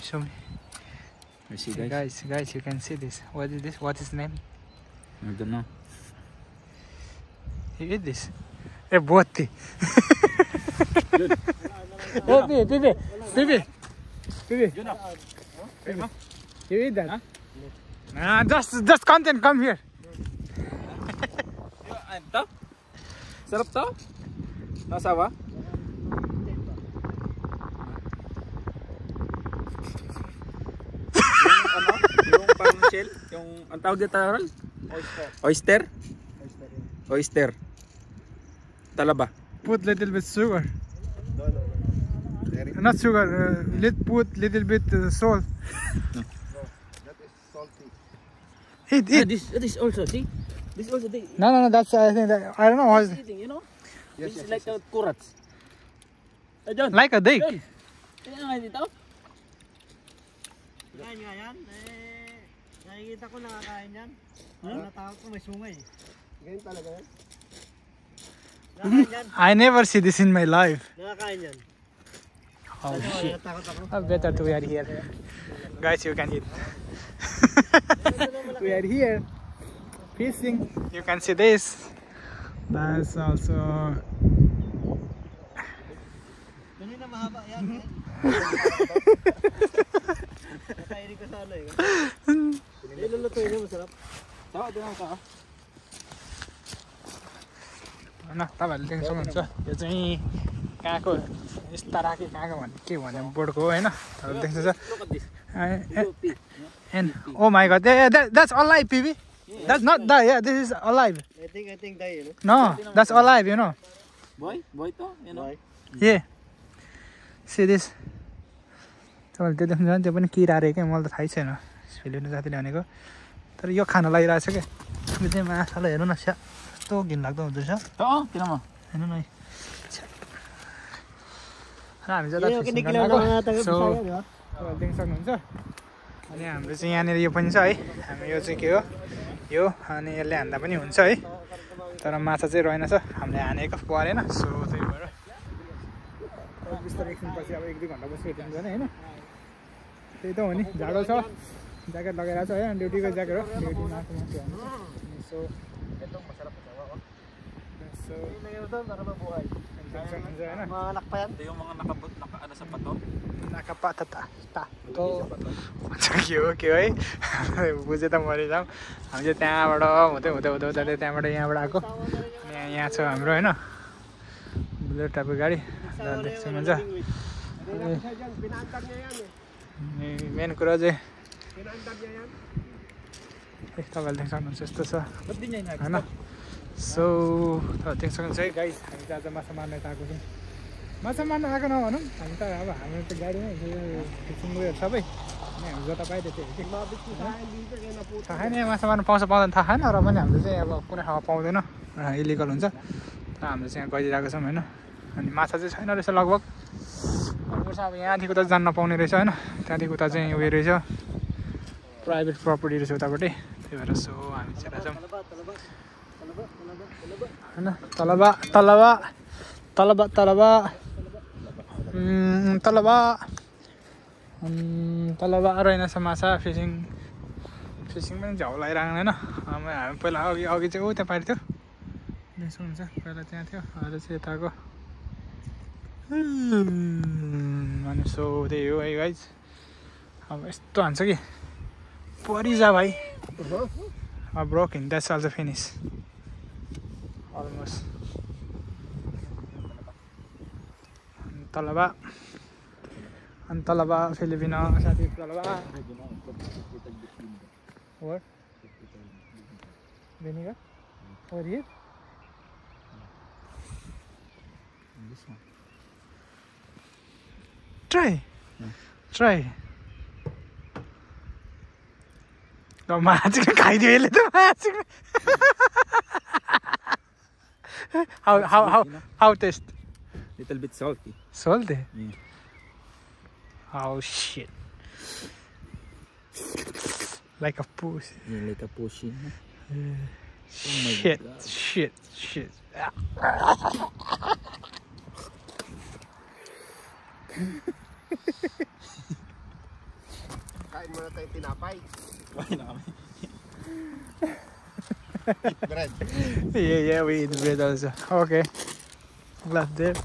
Show me. You see, guys? Guys, you can see this. What is this? What is the name? I don't know. You eat this? Hey, botti. Baby. You eat that? Nah, just content. Come here. Ito? Sarap to? Nasawa? Yung pang shell? Yung, ang tawag dito, Aaron? Oyster? Oyster. Talaba. Put little bit sugar. Not sugar. Put little bit salt. That is salty. Eat. This also, see? This also, No. That's I think that I don't know. this eating, you know? Yes, It's like a kurats. John. Like a dick. John. Kaya nga dito? Kain nga yan. Nakikita ko nakakain yan. Natakot ko may sungay. Ganyan talaga yan. Nakakain yan. I never see this in my life. Nakakain yan. Oh shit. Natakot ako. Better to we are here. Guys, you can eat. We are here fishing. You can see this. That's also. Ganun na mahaba yan. Nakainin ko sa ano eh. Ilulutuin niya masarap. Tawa, doon ako ka. न तपाईँहरूले देख्न सक्नुहुन्छ यो चाहिँ कहाँको यस्ता राखे कहाँको भने के भने बोर्डको हो होइन तपाईँले देख्छ and oh my god that's alive PB that's not die yeah this is alive I think die you know. no that's alive you know Boy to, you know? yeah see this तपाईँले त्यो देख्नुहुन्छ त्यो पनि किरा रे क्या मलाई त थाहै छैन फिलिपिनो साथीले भनेको तर यो खान लागिरहेछ क्या यो चाहिँ माछालाई हेर्नु न स्या कस्तो घिनलाग्दो हुँदैछ किन म? हेर्नु न र हामी जता फिसिङ गर्न गएको सो तपाईँले देख्न सक्नुहुन्छ अनि हाम्रो चाहिँ यहाँनिर यो पनि छ है हामी यो चाहिँ के हो यो अनि यसले हान्दा पनि हुन्छ है तर माछा चाहिँ रहेनछ हामीले हानेको परेन सो त्यही भएर बिस्तारै एकछिनपछि अब 1-2 घन्टा बसी भेटिन्छ भने होइन त्यही त हो नि झाडो छ ज्याकेट लगाइरहेको छ है ड्युटीको ज्याकेट हो ड्युटीमा so Maanak pa yan. Ito yung mga naka sa pato. Nakapatata. के है बुझे त मरि जाउँ हामी चाहिँ त्यहाँबाट हुँदै जाँदै त्यहाँबाट यहाँबाट आएको यहाँ छ हाम्रो होइन बुलेट टाइपको गाडी देख्नुहुन्छ मेन कुरा चाहिँ तपाईँले देख्न सक्नुहुन्छ यस्तो छ होइन सो तपाईँ देख्न सक्नुहुन्छ है गाइस हामी त आज माछा मार्न आएको छौँ माछा मार्न आएको नभनौँ हामी त अब हाम्रो त गाडीमै फिसिङ गयो सबै अनि हामी जता पायो त्यतै थाहा छैन यहाँ माछा मार्न पाउँछ पाउँदैन थाहा छैन र पनि हामीले चाहिँ अब कुनै ठाउँमा पाउँदैन इलिगल हुन्छ र हामीले चाहिँ यहाँ गइदिरहेको छौँ होइन अनि माछा चाहिँ छैन रहेछ लगभग अब यहाँदेखि उता जान नपाउने रहेछ होइन त्यहाँदेखि उता चाहिँ उयो रहेछ प्राइभेट प्रपर्टी रहेछ उतापट्टि त्यही भएर सो हामी चाहिँ छौँ होइन तलबा रहेनछ माछा फिसिङ पनि झ्याउ लगाइरहेको होइन हामी पहिला अघि चाहिँ त्यहाँ पारि थियो देख्नुहुन्छ पहिला त्यहाँ थियो अहिले चाहिँ यताको अनि सो त्यही हो है गाइज अब यस्तो हान्छ कि परिजा भाइ अब broken that's also finished almost talaba Filipino sabi talaba what vinegar over here This one. try No, magic खाइदियो यसले त magic. How taste? Little bit salty. Salty? Yeah. Oh shit. Like a pussy. Yeah, like a pussy. Shit. Kain muna tayo tinapay. Kumain na kami. Bread. Yeah, we eat bread also. Okay. Love there.